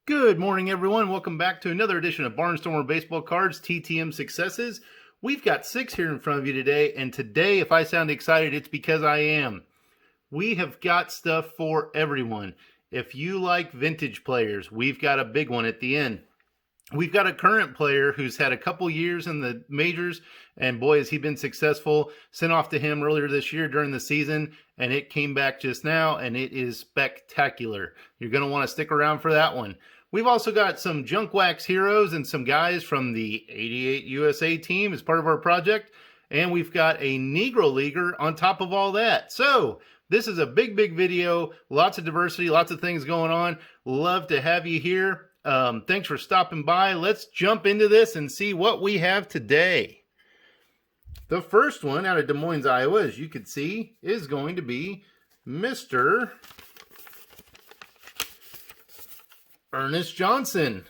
Good morning, everyone. Welcome back to another edition of Barnstormer Baseball Cards TTM Successes. We've got 6 here in front of you today, and today, if I sound excited, it's because I am. We have got stuff for everyone. If you like vintage players, we've got a big one at the end. We've got a current player who's had a couple years in the majors, and boy, has he been successful. Sent off to him earlier this year during the season, and it came back just now, and it is spectacular. You're going to want to stick around for that one. We've also got some junk wax heroes and some guys from the 88 USA team as part of our project, and we've got a Negro leaguer on top of all that. So this is a big video, lots of diversity, lots of things going on. Love to have you here. Thanks for stopping by. Let's jump into this and see what we have today. The first one out of Des Moines, Iowa, as you can see, is going to be Mr. Ernest Johnson.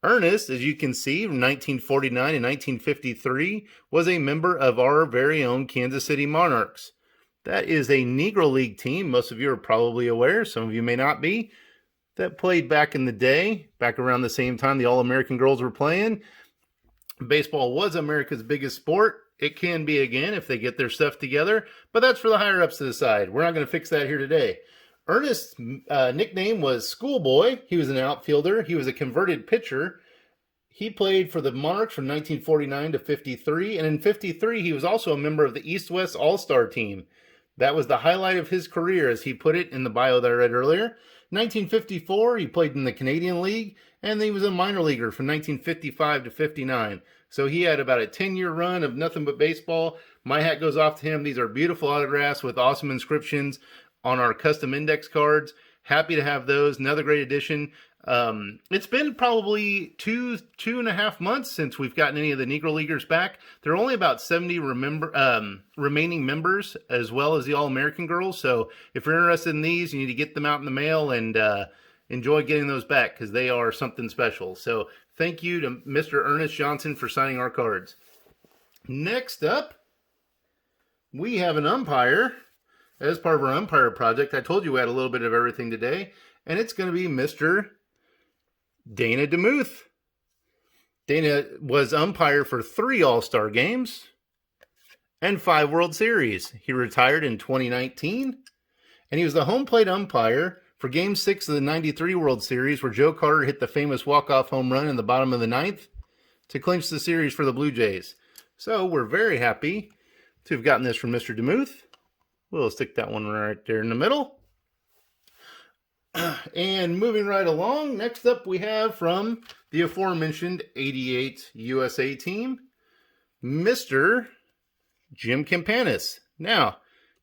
Ernest, as you can see, from 1949 and 1953, was a member of our very own Kansas City Monarchs. That is a Negro League team. Most of you are probably aware. Some of you may not be. That played back in the day, back around the same time the All-American girls were playing. Baseball was America's biggest sport. It can be again if they get their stuff together, but that's for the higher-ups to decide. We're not going to fix that here today. Ernest's nickname was Schoolboy. He was an outfielder. He was a converted pitcher. He played for the Monarchs from 1949 to 53, and in 53 he was also a member of the East-West All-Star team. That was the highlight of his career, as he put it in the bio that I read earlier. 1954, he played in the Canadian League, and he was a minor leaguer from 1955 to 59. So he had about a 10-year run of nothing but baseball. My hat goes off to him. These are beautiful autographs with awesome inscriptions on our custom index cards. Happy to have those. Another great addition. It's been probably two and a half months since we've gotten any of the Negro Leaguers back. There are only about 70 remaining members, as well as the All-American girls. So if you're interested in these, you need to get them out in the mail and enjoy getting those back, because they are something special. So thank you to Mr. Ernest Johnson for signing our cards. Next up, we have an umpire. As part of our umpire project, I told you we had a little bit of everything today, and it's going to be Mr. Dana Demuth. Dana was umpire for 3 All-Star games and 5 World Series. He retired in 2019, and he was the home plate umpire for Game 6 of the 93 World Series, where Joe Carter hit the famous walk-off home run in the bottom of the 9th to clinch the series for the Blue Jays. So we're very happy to have gotten this from Mr. Demuth. We'll stick that one right there in the middle. And moving right along, next up we have from the aforementioned 88 USA team, Mr. Jim Campanis. Now,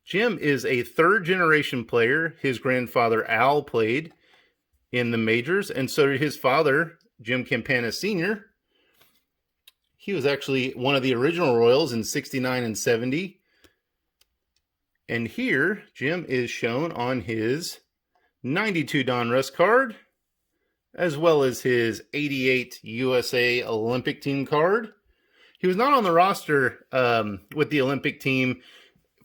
Jim is a third-generation player. His grandfather, Al, played in the majors, and so did his father, Jim Campanis Sr. He was actually one of the original Royals in 69 and 70. And here, Jim is shown on his 92 Donruss card, as well as his 88 USA Olympic team card. He was not on the roster with the Olympic team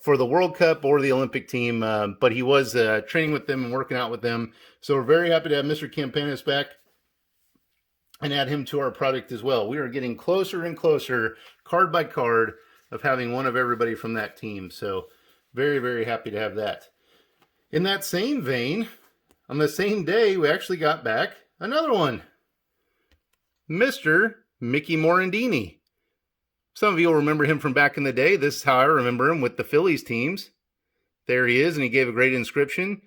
for the World Cup or the Olympic team, but he was training with them and working out with them. So we're very happy to have Mr. Campanis back and add him to our product as well. We are getting closer and closer, card by card, of having one of everybody from that team. So very happy to have that. In that same vein, on the same day, we actually got back another one. Mr. Mickey Morandini. Some of you will remember him from back in the day. This is how I remember him with the Phillies teams. There he is, and he gave a great inscription.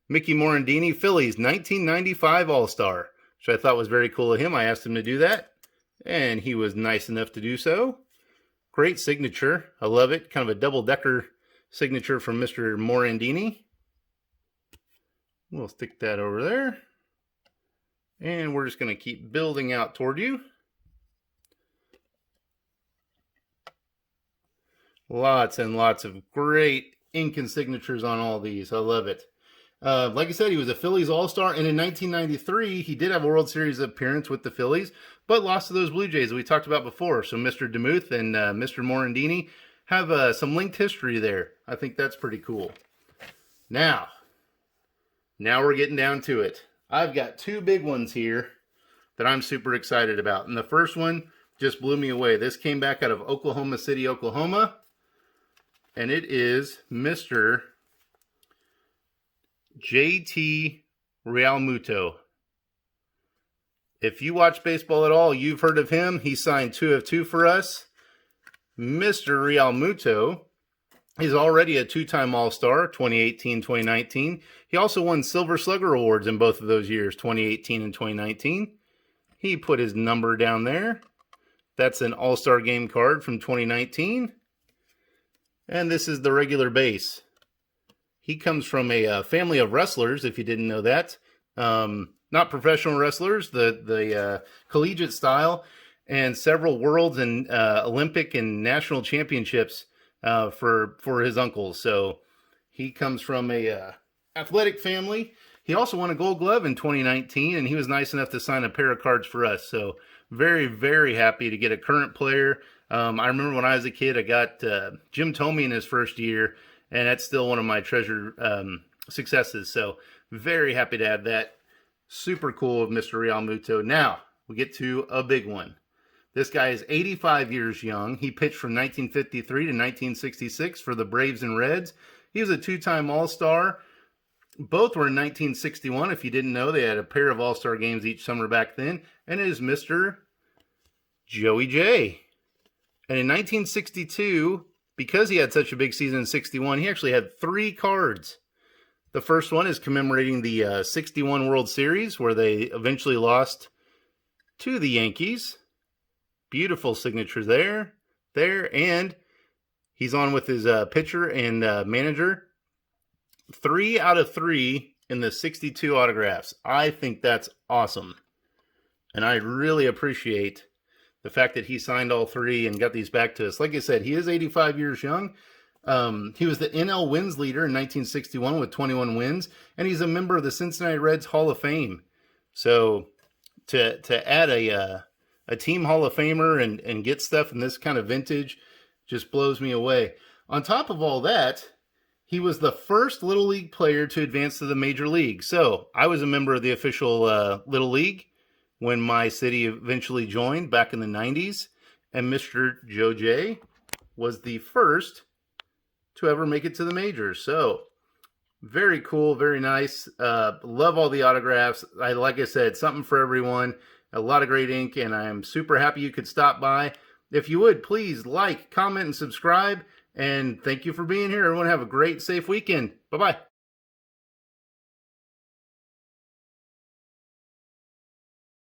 Mickey Morandini, Phillies, 1995 All-Star, which I thought was very cool of him. I asked him to do that, and he was nice enough to do so. Great signature. I love it. Kind of a double-decker signature from Mr. Morandini. We'll stick that over there. And we're just going to keep building out toward you. Lots and lots of great ink and signatures on all these. I love it. Like I said, he was a Phillies All-Star, and in 1993, he did have a World Series appearance with the Phillies, but lost to those Blue Jays that we talked about before. So Mr. Demuth and Mr. Morandini have some linked history there. I think that's pretty cool. Now we're getting down to it. I've got two big ones here that I'm super excited about. And the first one just blew me away. This came back out of Oklahoma City, Oklahoma. And it is Mr. JT Realmuto. If you watch baseball at all, you've heard of him. He signed 2 of 2 for us. Mr. Realmuto is already a 2-time All-Star, 2018, 2019. He also won Silver Slugger Awards in both of those years, 2018 and 2019. He put his number down there. That's an All-Star Game card from 2019. And this is the regular base. He comes from a family of wrestlers, if you didn't know that. Not professional wrestlers, the collegiate style, and several worlds and Olympic and national championships for his uncles. So he comes from a athletic family. He also won a Gold Glove in 2019, and he was nice enough to sign a pair of cards for us. So very, very happy to get a current player. I remember when I was a kid, I got Jim Thome in his first year, and that's still one of my treasured successes. So very happy to have that. Super cool of Mr. Realmuto. Now, we get to a big one. This guy is 85 years young. He pitched from 1953 to 1966 for the Braves and Reds. He was a 2-time All-Star. Both were in 1961. If you didn't know, they had a pair of All-Star games each summer back then. And it is Mr. Joey J. And in 1962, because he had such a big season in 61, he actually had 3 cards. The first one is commemorating the 61 World Series, where they eventually lost to the Yankees. Beautiful signature there, and he's on with his pitcher and manager. 3 out of 3 in the 62 autographs. I think that's awesome. And I really appreciate the fact that he signed all 3 and got these back to us. Like I said, he is 85 years young. He was the NL wins leader in 1961 with 21 wins, and he's a member of the Cincinnati Reds Hall of Fame. So to add a team Hall of Famer and get stuff in this kind of vintage just blows me away. On top of all that, he was the first Little League player to advance to the Major League. So I was a member of the official Little League when my city eventually joined back in the 90s, and Mr. Joe J was the first to ever make it to the majors. So very cool, very nice. Love all the autographs. Like I said, something for everyone. A lot of great ink, and I'm super happy you could stop by. If you would, please like, comment, and subscribe. And thank you for being here. Everyone have a great, safe weekend. Bye-bye.